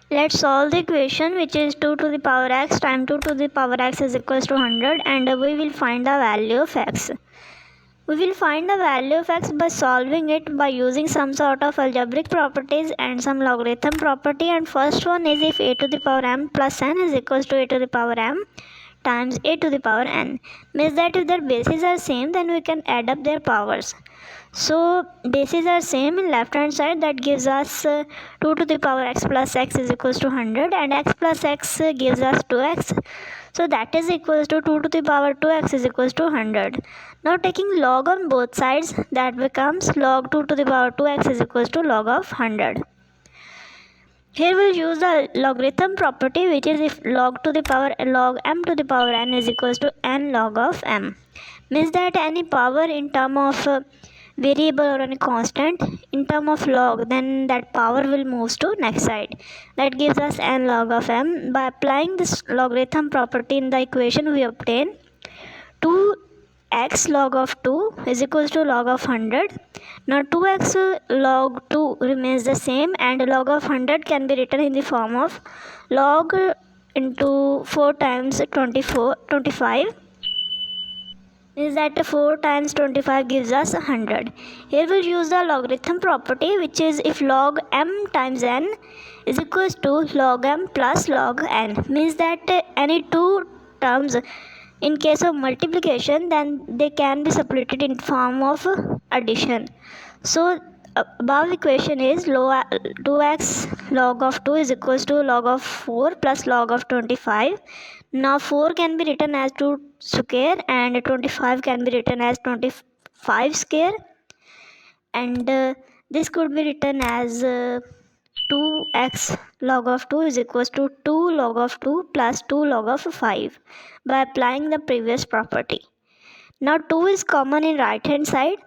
Let's solve the equation, which is 2 to the power x times 2 to the power x is equals to 100, and we will find the value of x. We will find the value of x by solving it by using some sort of algebraic properties and some logarithm property. And first one is if a to the power m plus n is equals to a to the power m times a to the power n, means that if their bases are same, then we can add up their powers. So bases are same in left hand side, that gives us 2 to the power x plus x is equals to 100, and x plus x gives us 2x, so that is equals to 2 to the power 2x is equals to 100. Now taking log on both sides, that becomes log 2 to the power 2x is equals to log of 100. Here we'll use the logarithm property, which is if log to the power log m to the power n is equals to n log of m, means that any power in term of variable or any constant in term of log, then that power will move to next side. That gives us n log of m. By applying this logarithm property in the equation, we obtain 2x log of 2 is equals to log of 100. Now 2x log 2 remains the same, and log of 100 can be written in the form of log into 4 times 25, is that 4 times 25 gives us 100. Here we'll use the logarithm property, which is if log m times n is equals to log m plus log n, means that any two terms in case of multiplication, then they can be separated in form of addition. So above equation is 2x log of 2 is equals to log of 4 plus log of 25. Now 4 can be written as 2 square and 25 can be written as 25 square, and this could be written as 2x log of 2 is equals to 2 log of 2 plus 2 log of 5 by applying the previous property. Now 2 is common in right hand side,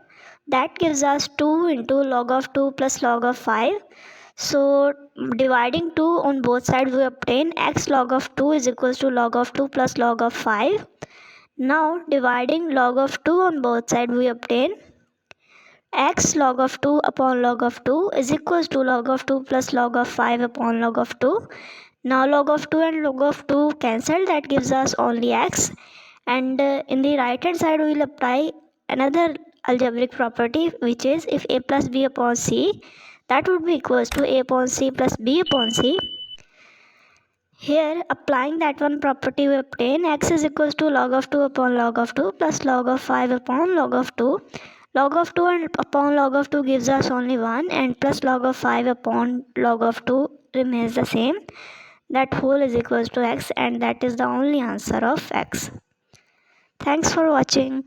that gives us 2 into log of 2 plus log of 5. So dividing 2 on both sides, we obtain x log of 2 is equals to log of 2 plus log of 5. Now dividing log of 2 on both sides, we obtain x log of 2 upon log of 2 is equals to log of 2 plus log of 5 upon log of 2. Now log of 2 and log of 2 cancel, that gives us only x, and in the right hand side we will apply another algebraic property, which is if a plus b upon c, that would be equals to a upon c plus b upon c. Here applying that one property, we obtain x is equals to log of 2 upon log of 2 plus log of 5 upon log of 2. Log of 2 and upon log of 2 gives us only 1, and plus log of 5 upon log of 2 remains the same. That whole is equals to x, and that is the only answer of x. Thanks for watching.